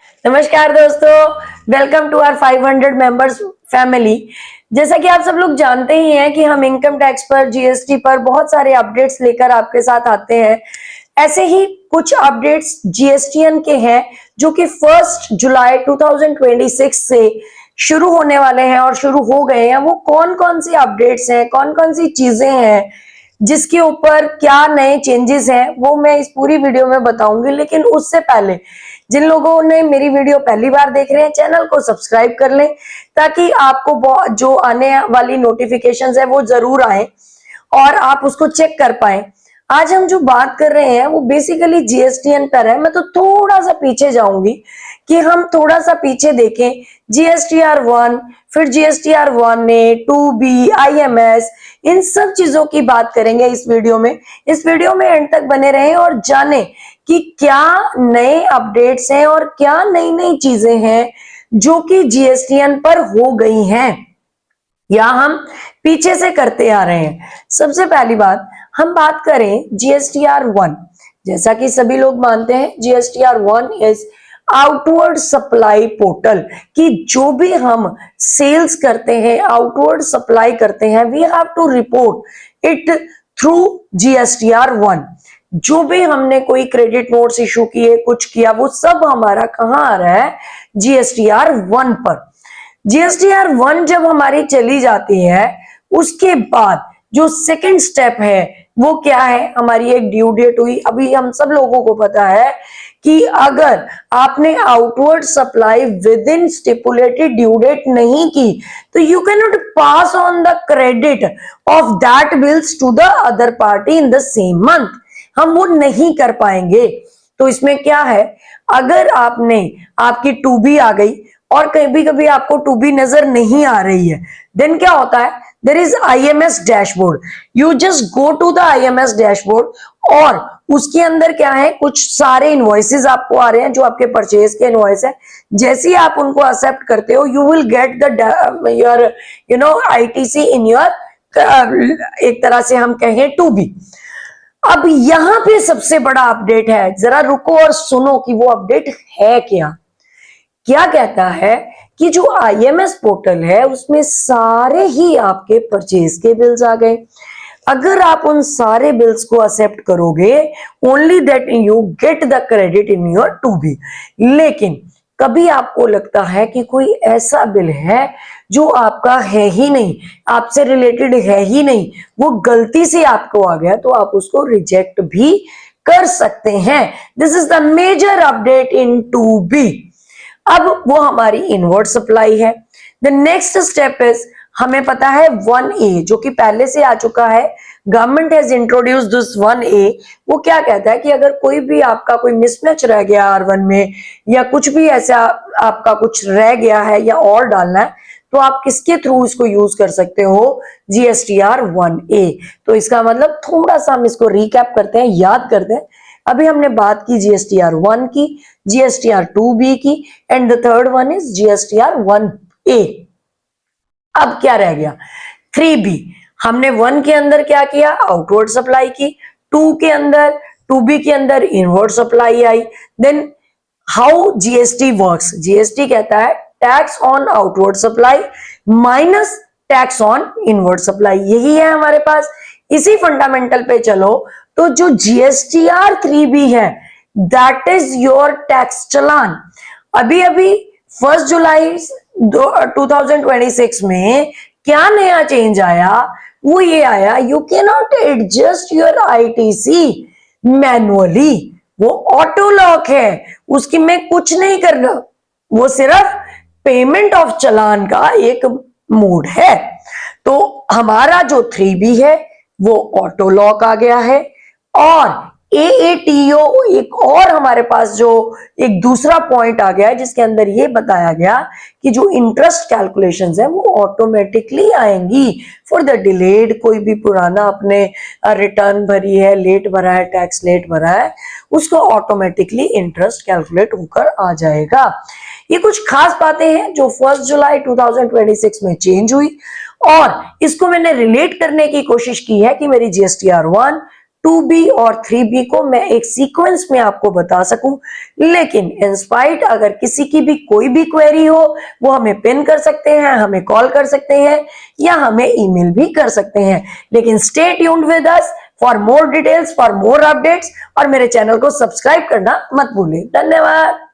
नमस्कार दोस्तों, welcome to our 500 members family. जैसा कि आप सब लोग जानते ही हैं कि हम इनकम टैक्स पर, जीएसटी पर बहुत सारे अपडेट्स लेकर आपके साथ आते हैं। ऐसे ही कुछ अपडेट्स जीएसटीएन के हैं जो कि 1 जुलाई 2026 से शुरू होने वाले हैं और शुरू हो गए हैं। वो कौन कौन सी अपडेट्स हैं, कौन कौन सी चीजें हैं, जिसके ऊपर क्या नए चेंजेस हैं, वो मैं इस पूरी वीडियो में बताऊंगी। लेकिन उससे पहले जिन लोगों ने मेरी वीडियो पहली बार देख रहे हैं, चैनल को सब्सक्राइब कर लें ताकि आपको जो आने वाली नोटिफिकेशंस है वो जरूर आए और आप उसको चेक कर पाए। आज हम जो बात कर रहे हैं वो बेसिकली जीएसटीएन पर है। मैं तो थोड़ा सा पीछे जाऊंगी कि हम थोड़ा सा पीछे देखें। जीएसटीआर 1, फिर जीएसटीआर 1A, 2B, आईएमएस, इन सब चीजों की बात करेंगे इस वीडियो में। इस वीडियो में एंड तक बने रहें और जानें कि क्या नए अपडेट्स हैं और क्या नई नई चीजें हैं जो कि जीएसटीएन पर हो गई हैं या हम पीछे से करते आ रहे हैं। सबसे पहली बात हम बात करें जीएसटीआर 1। जैसा कि सभी लोग मानते हैं, GSTR 1 is outward supply portal कि जो भी हम सेल्स करते हैं, आउटवर्ड सप्लाई करते हैं, we have to report it through GSTR 1। जो भी हमने कोई क्रेडिट नोट्स इशू किए, कुछ किया, वो सब हमारा कहां आ रहा है? जीएसटीआर 1 पर। जीएसटीआर 1 जब हमारी चली जाती है, उसके बाद जो सेकंड स्टेप है वो क्या है? हमारी एक ड्यू डेट हुई। अभी हम सब लोगों को पता है कि अगर आपने outward supply within stipulated due date नहीं की तो you can not pass on the credit of that bills to the other party in the same month. हम वो नहीं कर पाएंगे। तो इसमें क्या है, अगर आपकी 2B आ गई और कभी कभी आपको 2B नजर नहीं आ रही है, देन क्या होता है? There is IMS dashboard. You just go to the IMS dashboard और उसके अंदर क्या है, कुछ सारे इनवॉइसेस आपको आ रहे हैं जो आपके परचेज के इनवॉइस है। जैसे ही आप उनको एक्सेप्ट करते हो, you will get the your ITC in your, एक तरह से हम कहें, 2B। अब यहां पे सबसे बड़ा अपडेट है, जरा रुको और सुनो कि वो अपडेट है क्या। क्या कहता है कि जो आईएमएस पोर्टल है उसमें सारे ही आपके परचेज के बिल्स आ गए। अगर आप उन सारे बिल्स को एक्सेप्ट करोगे, only that you get the credit in your 2B। लेकिन कभी आपको लगता है कि कोई ऐसा बिल है जो आपका है ही नहीं, आपसे रिलेटेड है ही नहीं, वो गलती से आपको आ गया, तो आप उसको रिजेक्ट भी कर सकते हैं। This is the major update in 2B। अब वो हमारी इनवर्ड सप्लाई है। द नेक्स्ट स्टेप इज, हमें पता है 1A जो कि पहले से आ चुका है, government has introduced this 1A। वो क्या कहता है कि अगर कोई भी आपका कोई मिसमैच रह गया R1 में या कुछ भी ऐसा आपका कुछ रह गया है या और डालना है, तो आप किसके थ्रू इसको यूज कर सकते हो? GSTR 1A। तो इसका मतलब थोड़ा सा हम इसको रिकैप करते हैं, याद करते हैं। अभी हमने बात की जीएसटीआर 1 की, जीएसटीआर 2B की, and the third one is GSTR 1A। अब क्या रह गया? 3B। हमने 1 के अंदर क्या किया? आउटवर्ड सप्लाई की। 2B के अंदर इनवर्ड सप्लाई आई। Then how GST works? GST कहता है tax on outward supply minus tax on inward supply. यही है हमारे पास। इसी फंडामेंटल पे चलो तो जो जीएसटीआर 3B है, दैट इज योर टैक्स चलान। अभी 1 जुलाई 2026 में क्या नया चेंज आया? वो ये आया, you can not adjust your ITC manually. वो ऑटो लॉक है, उसकी में कुछ नहीं करना, वो सिर्फ पेमेंट ऑफ चलान का एक मोड है। तो हमारा जो 3B है वो ऑटो लॉक आ गया है। और AATO एक और हमारे पास जो एक दूसरा पॉइंट आ गया है, जिसके अंदर ये बताया गया कि जो इंटरेस्ट कैलकुलेशंस है वो ऑटोमेटिकली आएंगी फॉर द डिलेड। कोई भी पुराना अपने रिटर्न भरी है, लेट भरा है, टैक्स लेट भरा है, उसको ऑटोमेटिकली इंटरेस्ट कैलकुलेट होकर आ जाएगा। ये कुछ खास बातें हैं जो 1 जुलाई 2026 में चेंज हुई और इसको मैंने रिलेट करने की कोशिश की है कि मेरी जीएसटीआर 1, 2B और 3B को मैं एक सीक्वेंस में आपको बता सकूं। लेकिन इंस्पाइट अगर किसी की भी कोई भी क्वेरी हो वो हमें पिन कर सकते हैं, हमें कॉल कर सकते हैं या हमें ईमेल भी कर सकते हैं। लेकिन stay tuned with us for more details, for more updates, और मेरे चैनल को सब्सक्राइब करना मत भूलें। धन्यवाद।